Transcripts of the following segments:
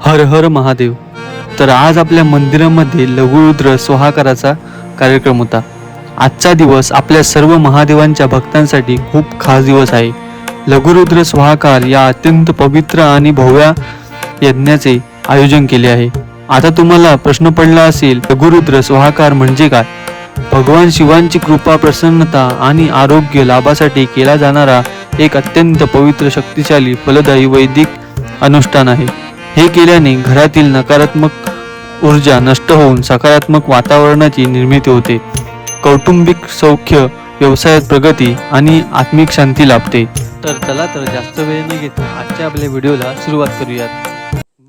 हर हर महादेव. तर आज आपल्या मंदिरामध्ये लघुरुद्र स्वाहाकाराचा कार्यक्रम होता. आजचा दिवस आपल्या सर्व महादेवांच्या भक्तांसाठी खूप खास दिवस आहे. लघुरुद्र स्वाहाकार या अत्यंत पवित्र आणि भव्य यज्ञाचे आयोजन केले आहे. आता तुम्हाला प्रश्न पडला असेल, लघुरुद्र स्वाहाकार म्हणजे काय? भगवान शिवांची कृपा, प्रसन्नता आणि आरोग्य लाभासाठी केला जाणारा एक अत्यंत पवित्र, शक्तिशाली, फलदायी वैदिक अनुष्ठान आहे. हे केल्याने घरातील नकारात्मक ऊर्जा नष्ट होऊन सकारात्मक वातावरणाची निर्मिती होते. कौटुंबिक सौख्य, व्यवसायात प्रगती आणि आत्मिक शांती लाभते. तर चला तर जास्त वेळ न घेता आजच्या आपल्या व्हिडिओला सुरुवात करूयात.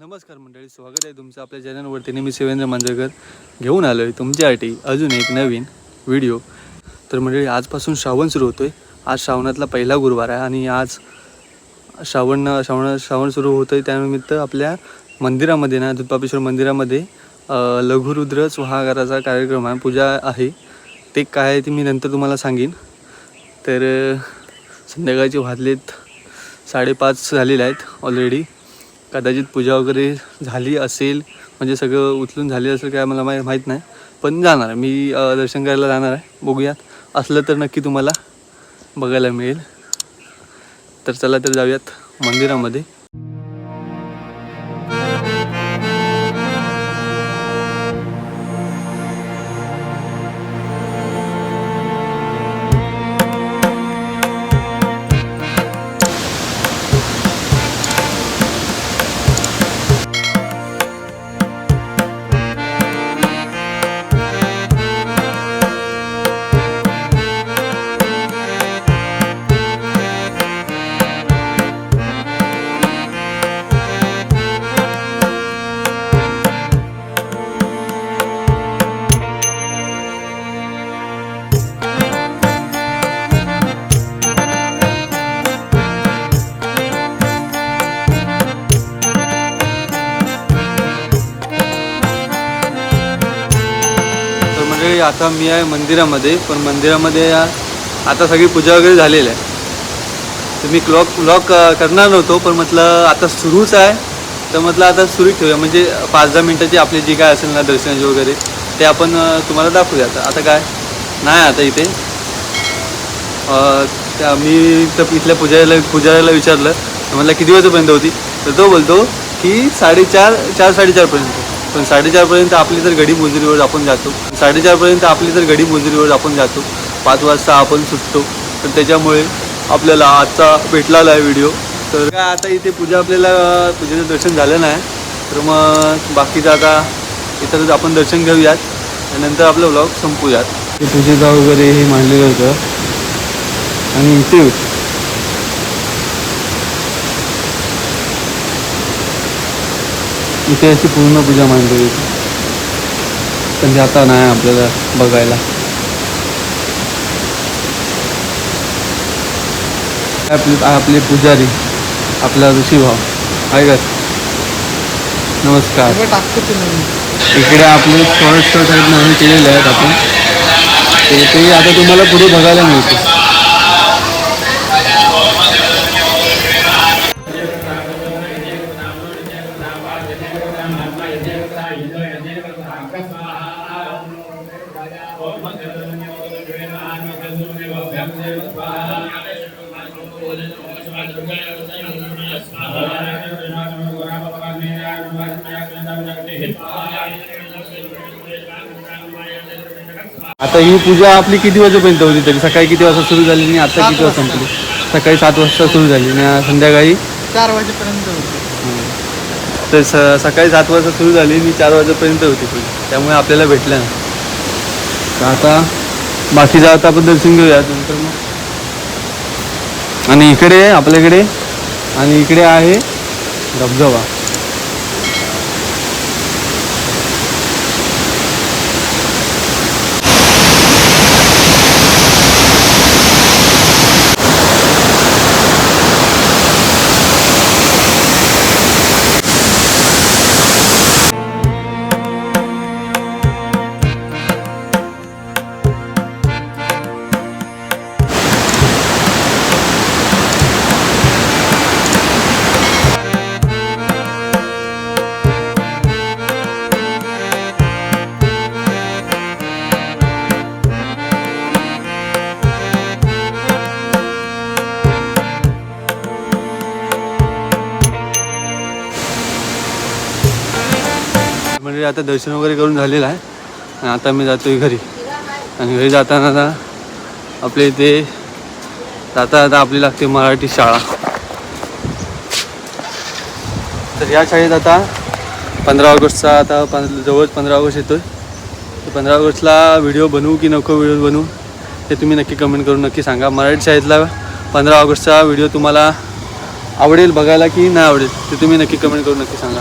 नमस्कार मंडळी, स्वागत आहे तुमचं आपल्या चॅनलवरती. मी शिवेंद्र मांजरेकर घेऊन आलो आहे तुमच्यासाठी अजून एक नवीन व्हिडिओ. तर मंडळी, आजपासून श्रावण सुरू होतो आहे. आज श्रावणातला पहिला गुरुवार आहे आणि आज श्रावण सुरू होतं आहे. त्यानिमित्त आपल्या मंदिरामध्ये ना, दूधपापेश्वर मंदिरामध्ये लघुरुद्र स्वाहाकाराचा कार्यक्रम आहे, पूजा आहे. ते काय आहे ते मी नंतर तुम्हाला सांगेन. तर संध्याकाळचे वाजलेत 5:30 झालेले आहेत ऑलरेडी. कदाचित पूजा वगैरे झाली असेल, म्हणजे सगळं उचलून झाली असेल काय मला माहीत नाही, पण जाणार आहे मी, दर्शन करायला जाणार आहे. बघूयात, असलं तर नक्की तुम्हाला बघायला मिळेल. तर चला तर जाऊयात मंदिरामध्ये. आता मी आहे मंदिरामध्ये, पण मंदिरामध्ये आता सगळी पूजा वगैरे झालेली आहे. तर मी ब्लॉग करणार नव्हतो, पण म्हटलं आता सुरूच आहे, तर म्हटलं आता सुरू ठेवूया. म्हणजे 5-10 मिनटाची आपली जी काय असेल ना दर्शनाची वगैरे, ते आपण तुम्हाला दाखवूया. आता काय नाही, आता इथे मी तर इथल्या पुजाऱ्याला विचारलं, म्हटलं किती वाजेपर्यंत होती, तर तो बोलतो की 4:30-4:30पर्यंत. पण 4:30पर्यंत आपली तर गडी मुजुरीवर आपण जातो. 4:30पर्यंत आपली तर गडी मुजुरीवर आपण जातो. 5 वाजता आपण सुटतो. तर त्याच्यामुळे आपल्याला आजचा भेटलेला आहे व्हिडिओ. तर काय आता इथे पूजेचं दर्शन झालं नाही, तर मग बाकीचं आता इथं आपण दर्शन घेऊयात आणि नंतर आपलं व्लॉग संपूयात. ते पूजेचा वगैरे हे मांडलेलं होतं आणि इथे अशी पूर्ण पूजा मांडलेली होती, पण ते आता नाही आपल्याला बघायला. आपले पुजारी, आपला ऋषीभाव आहे का, नमस्कार. इकडे आपले शॉर्ट आहेत नवीन केलेले आहेत आपण, ते आता तुम्हाला पुढे बघायला मिळते. आता ही पूजा आपली किती वाजेपर्यंत होती तरी? सकाळी किती वाजता सुरू झाली आणि आता किती वाजता संपली? सकाळी 7 वाजता सुरू झाली आणि संध्याकाळी 4 वाजेपर्यंत होती. तर सकाळी 7 वाजता सुरू झाली आणि 4 वाजेपर्यंत होती पूजा. त्यामुळे आपल्याला भेटलं ना. तर आता बाकीचं आता आपण दर्शन घेऊया नंतर मग. आणि इकडे आपल्याकडे आणि इकडे आहे धबधबा. म्हणजे आता दर्शन वगैरे करून झालेलं आहे आणि आता मी जातोय घरी. आणि घरी जाताना आता आपल्या इथे जाता आपली लागते मराठी शाळा. तर या शाळेत आता 15 ऑगस्टचा आता जवळच 15 ऑगस्ट येतो आहे. 15 ऑगस्टला व्हिडिओ बनवू की नको व्हिडिओ बनवू ते तुम्ही नक्की कमेंट करून नक्की सांगा. मराठी शाळेतला 15 ऑगस्टचा व्हिडिओ तुम्हाला आवडेल बघायला की नाही आवडेल ते तुम्ही नक्की कमेंट करून नक्की सांगा.